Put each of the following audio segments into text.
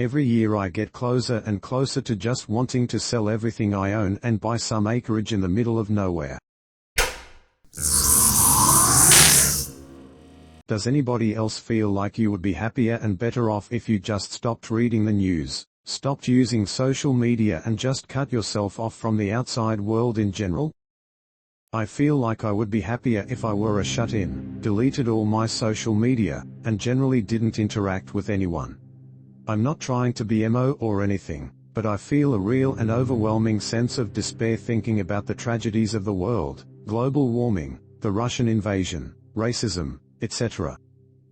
Every year I get closer and closer to just wanting to sell everything I own and buy some acreage in the middle of nowhere. Does anybody else feel like you would be happier and better off if you just stopped reading the news, stopped using social media and just cut yourself off from the outside world in general? I feel like I would be happier if I were a shut-in, deleted all my social media, and generally didn't interact with anyone. I'm not trying to be emo or anything, but I feel a real and overwhelming sense of despair thinking about the tragedies of the world, global warming, the Russian invasion, racism, etc.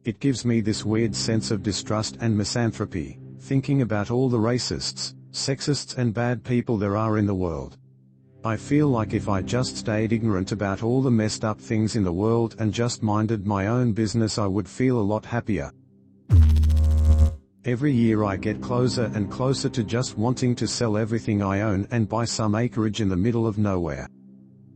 It gives me this weird sense of distrust and misanthropy, thinking about all the racists, sexists and bad people there are in the world. I feel like if I just stayed ignorant about all the messed up things in the world and just minded my own business, I would feel a lot happier. Every year I get closer and closer to just wanting to sell everything I own and buy some acreage in the middle of nowhere.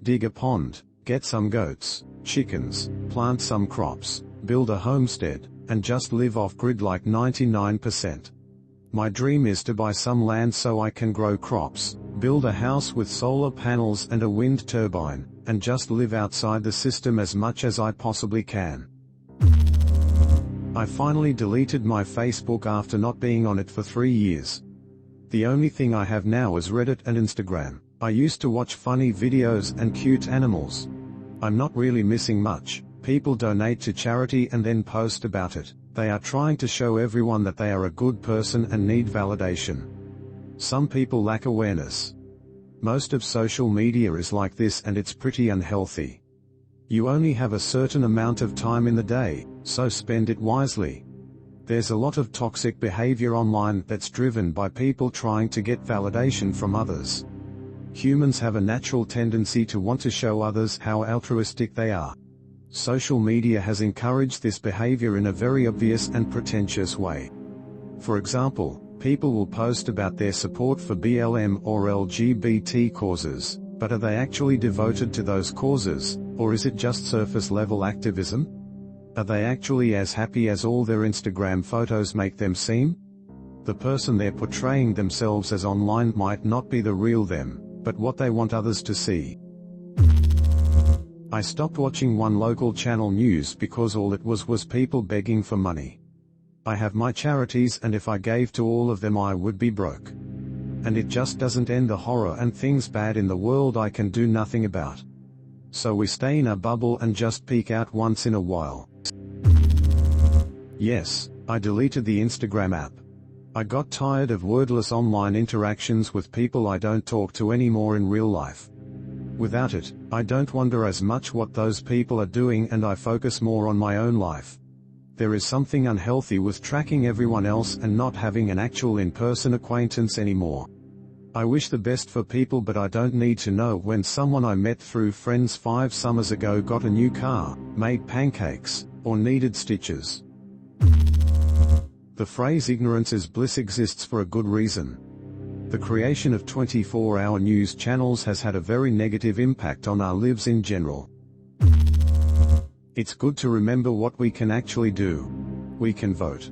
Dig a pond, get some goats, chickens, plant some crops, build a homestead, and just live off-grid like 99%. My dream is to buy some land so I can grow crops, build a house with solar panels and a wind turbine, and just live outside the system as much as I possibly can. I finally deleted my Facebook after not being on it for 3 years. The only thing I have now is Reddit and Instagram. I used to watch funny videos and cute animals. I'm not really missing much. People donate to charity and then post about it. They are trying to show everyone that they are a good person and need validation. Some people lack awareness. Most of social media is like this and it's pretty unhealthy. You only have a certain amount of time in the day, so spend it wisely. There's a lot of toxic behavior online that's driven by people trying to get validation from others. Humans have a natural tendency to want to show others how altruistic they are. Social media has encouraged this behavior in a very obvious and pretentious way. For example, people will post about their support for BLM or LGBT causes, but are they actually devoted to those causes, or is it just surface-level activism? Are they actually as happy as all their Instagram photos make them seem? The person they're portraying themselves as online might not be the real them, but what they want others to see. I stopped watching one local channel news because all it was people begging for money. I have my charities and if I gave to all of them I would be broke. And it just doesn't end the horror and things bad in the world I can do nothing about. So we stay in a bubble and just peek out once in a while. Yes, I deleted the Instagram app. I got tired of wordless online interactions with people I don't talk to anymore in real life. Without it, I don't wonder as much what those people are doing and I focus more on my own life. There is something unhealthy with tracking everyone else and not having an actual in-person acquaintance anymore. I wish the best for people but I don't need to know when someone I met through friends 5 summers ago got a new car, made pancakes, or needed stitches. The phrase ignorance is bliss exists for a good reason. The creation of 24-hour news channels has had a very negative impact on our lives in general. It's good to remember what we can actually do. We can vote.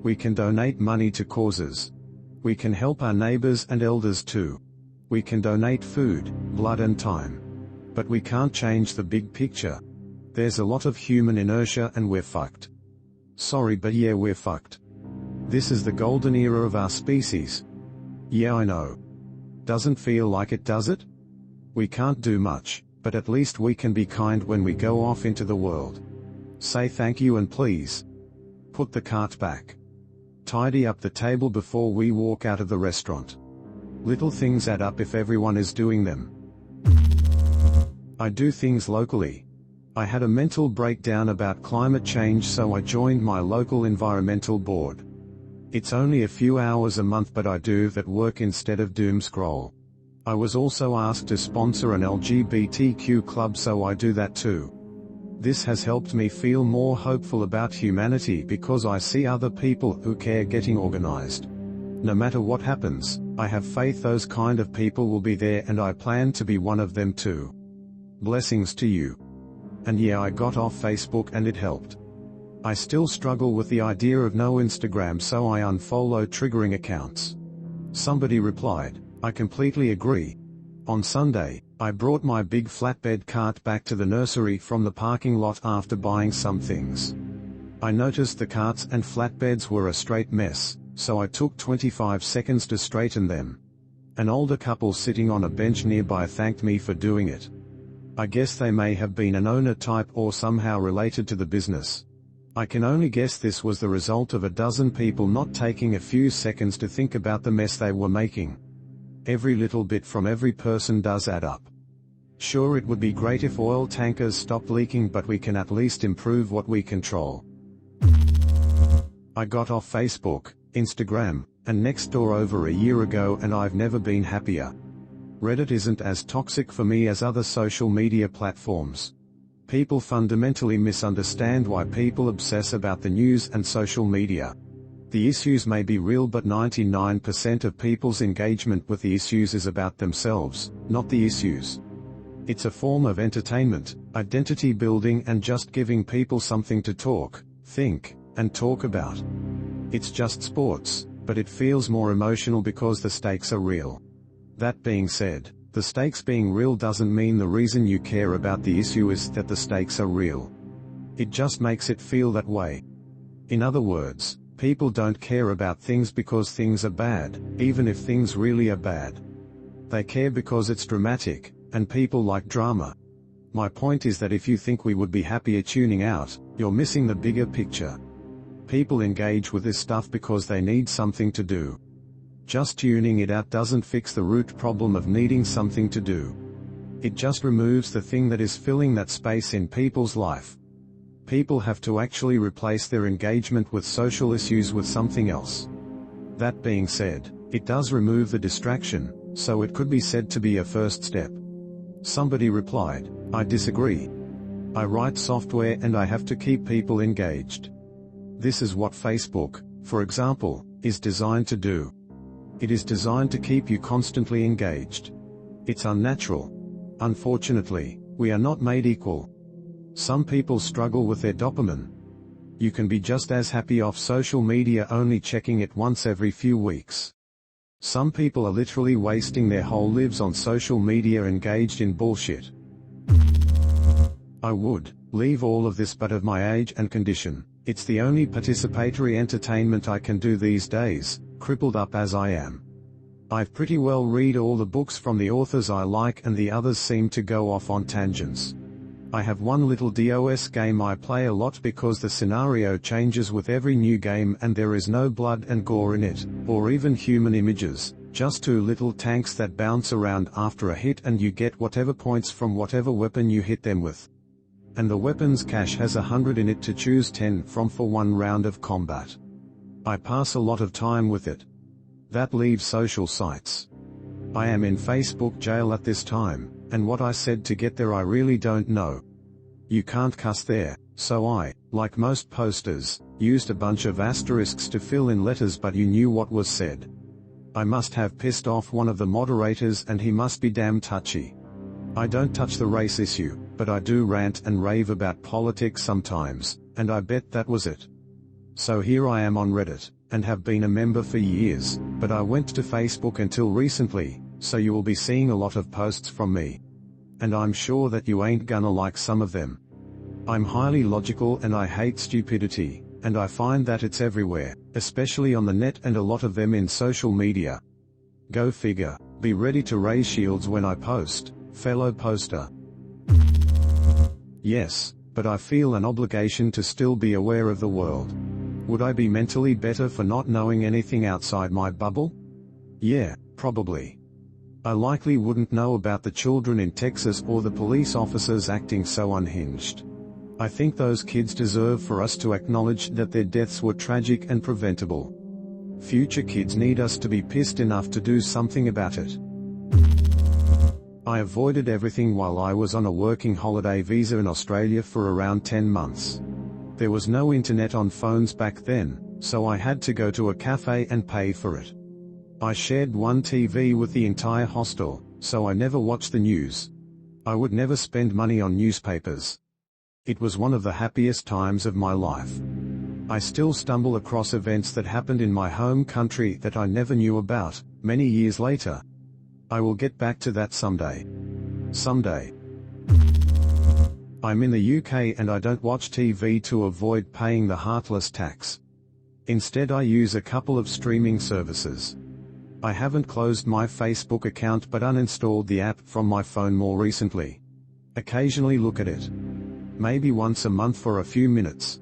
We can donate money to causes. We can help our neighbors and elders too. We can donate food, blood and time. But we can't change the big picture. There's a lot of human inertia and we're fucked. Sorry but yeah, we're fucked. This is the golden era of our species. Yeah, I know. Doesn't feel like it, does it? We can't do much, but at least we can be kind when we go off into the world. Say thank you and please. Put the cart back. Tidy up the table before we walk out of the restaurant. Little things add up if everyone is doing them. I do things locally. I had a mental breakdown about climate change, so I joined my local environmental board. It's only a few hours a month but I do that work instead of doom scroll. I was also asked to sponsor an LGBTQ club, so I do that too. This has helped me feel more hopeful about humanity because I see other people who care getting organized. No matter what happens, I have faith those kind of people will be there and I plan to be one of them too. Blessings to you. And yeah, I got off Facebook and it helped. I still struggle with the idea of no Instagram, so I unfollow triggering accounts. Somebody replied, I completely agree. On Sunday, I brought my big flatbed cart back to the nursery from the parking lot after buying some things. I noticed the carts and flatbeds were a straight mess, so I took 25 seconds to straighten them. An older couple sitting on a bench nearby thanked me for doing it. I guess they may have been an owner type or somehow related to the business. I can only guess this was the result of a dozen people not taking a few seconds to think about the mess they were making. Every little bit from every person does add up. Sure, it would be great if oil tankers stopped leaking, but we can at least improve what we control. I got off Facebook, Instagram, and Nextdoor over a year ago, and I've never been happier. Reddit isn't as toxic for me as other social media platforms. People fundamentally misunderstand why people obsess about the news and social media. The issues may be real, but 99% of people's engagement with the issues is about themselves, not the issues. It's a form of entertainment, identity building, and just giving people something to talk, think, and talk about. It's just sports, but it feels more emotional because the stakes are real. That being said, the stakes being real doesn't mean the reason you care about the issue is that the stakes are real. It just makes it feel that way. In other words, people don't care about things because things are bad, even if things really are bad. They care because it's dramatic, and people like drama. My point is that if you think we would be happier tuning out, you're missing the bigger picture. People engage with this stuff because they need something to do. Just tuning it out doesn't fix the root problem of needing something to do. It just removes the thing that is filling that space in people's life. People have to actually replace their engagement with social issues with something else. That being said, it does remove the distraction, so it could be said to be a first step. Somebody replied, I disagree. I write software and I have to keep people engaged. This is what Facebook, for example, is designed to do. It is designed to keep you constantly engaged. It's unnatural. Unfortunately, we are not made equal. Some people struggle with their dopamine. You can be just as happy off social media only checking it once every few weeks. Some people are literally wasting their whole lives on social media engaged in bullshit. I would leave all of this, but of my age and condition, it's the only participatory entertainment I can do these days, crippled up as I am. I've pretty well read all the books from the authors I like, and the others seem to go off on tangents. I have one little DOS game I play a lot because the scenario changes with every new game and there is no blood and gore in it, or even human images, just two little tanks that bounce around after a hit and you get whatever points from whatever weapon you hit them with. And the weapons cache has 100 in it to choose 10 from for one round of combat. I pass a lot of time with it. That leaves social sites. I am in Facebook jail at this time, and what I said to get there I really don't know. You can't cuss there, so I, like most posters, used a bunch of asterisks to fill in letters, but you knew what was said. I must have pissed off one of the moderators and he must be damn touchy. I don't touch the race issue, but I do rant and rave about politics sometimes, and I bet that was it. So here I am on Reddit, and have been a member for years, but I went to Facebook until recently, so you will be seeing a lot of posts from me. And I'm sure that you ain't gonna like some of them. I'm highly logical and I hate stupidity, and I find that it's everywhere, especially on the net and a lot of them in social media. Go figure, be ready to raise shields when I post, fellow poster. Yes, but I feel an obligation to still be aware of the world. Would I be mentally better for not knowing anything outside my bubble? Yeah, probably. I likely wouldn't know about the children in Texas or the police officers acting so unhinged. I think those kids deserve for us to acknowledge that their deaths were tragic and preventable. Future kids need us to be pissed enough to do something about it. I avoided everything while I was on a working holiday visa in Australia for around 10 months. There was no internet on phones back then, so I had to go to a cafe and pay for it. I shared one TV with the entire hostel, so I never watched the news. I would never spend money on newspapers. It was one of the happiest times of my life. I still stumble across events that happened in my home country that I never knew about, many years later. I will get back to that someday. Someday. I'm in the UK and I don't watch TV to avoid paying the heartless tax. Instead I use a couple of streaming services. I haven't closed my Facebook account but uninstalled the app from my phone more recently. Occasionally look at it. Maybe once a month for a few minutes.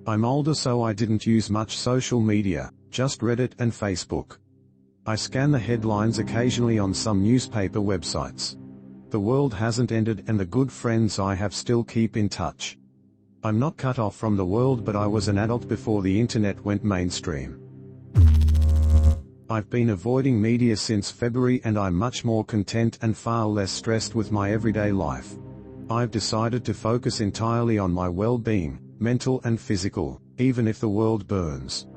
I'm older so I didn't use much social media, just Reddit and Facebook. I scan the headlines occasionally on some newspaper websites. The world hasn't ended and the good friends I have still keep in touch. I'm not cut off from the world but I was an adult before the internet went mainstream. I've been avoiding media since February and I'm much more content and far less stressed with my everyday life. I've decided to focus entirely on my well-being, mental and physical, even if the world burns.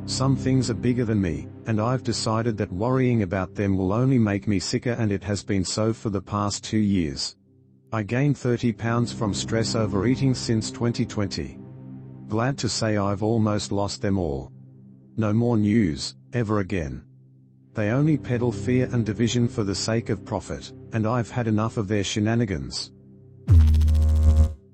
Some things are bigger than me, and I've decided that worrying about them will only make me sicker, and it has been so for the past 2 years. I gained 30 pounds from stress overeating since 2020. Glad to say I've almost lost them all. No more news, ever again. They only peddle fear and division for the sake of profit, and I've had enough of their shenanigans.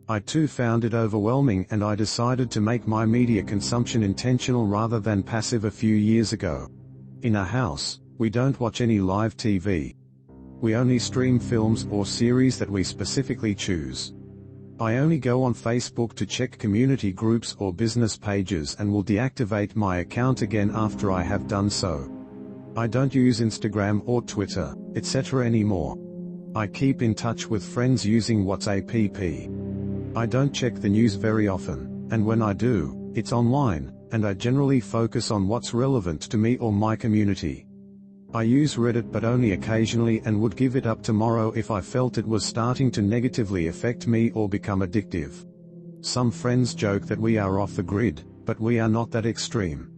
I too found it overwhelming and I decided to make my media consumption intentional rather than passive a few years ago. In our house, we don't watch any live TV. We only stream films or series that we specifically choose. I only go on Facebook to check community groups or business pages and will deactivate my account again after I have done so. I don't use Instagram or Twitter, etc. anymore. I keep in touch with friends using WhatsApp. I don't check the news very often, and when I do, it's online, and I generally focus on what's relevant to me or my community. I use Reddit but only occasionally and would give it up tomorrow if I felt it was starting to negatively affect me or become addictive. Some friends joke that we are off the grid, but we are not that extreme.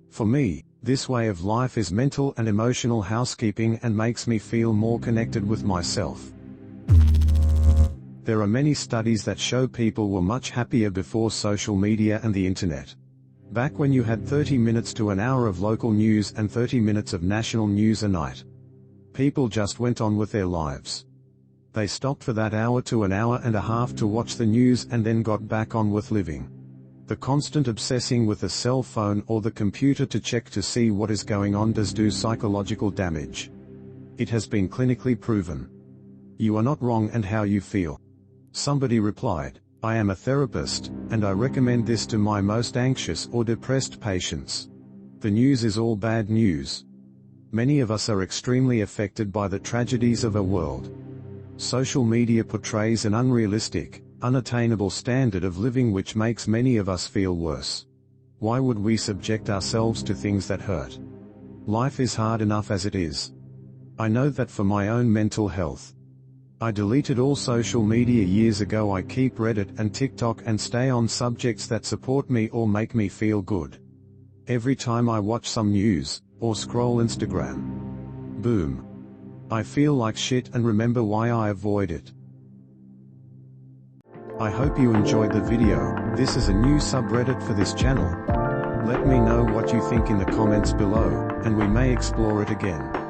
For me, this way of life is mental and emotional housekeeping and makes me feel more connected with myself. There are many studies that show people were much happier before social media and the internet. Back when you had 30 minutes to an hour of local news and 30 minutes of national news a night. People just went on with their lives. They stopped for that hour to an hour and a half to watch the news and then got back on with living. The constant obsessing with a cell phone or the computer to check to see what is going on does do psychological damage. It has been clinically proven. You are not wrong and how you feel. Somebody replied, I am a therapist, and I recommend this to my most anxious or depressed patients. The news is all bad news. Many of us are extremely affected by the tragedies of our world. Social media portrays an unrealistic, unattainable standard of living which makes many of us feel worse. Why would we subject ourselves to things that hurt? Life is hard enough as it is. I know that for my own mental health. I deleted all social media years ago. I keep Reddit and TikTok and stay on subjects that support me or make me feel good. Every time I watch some news, or scroll Instagram, boom, I feel like shit and remember why I avoid it. I hope you enjoyed the video. This is a new subreddit for this channel. Let me know what you think in the comments below, and we may explore it again.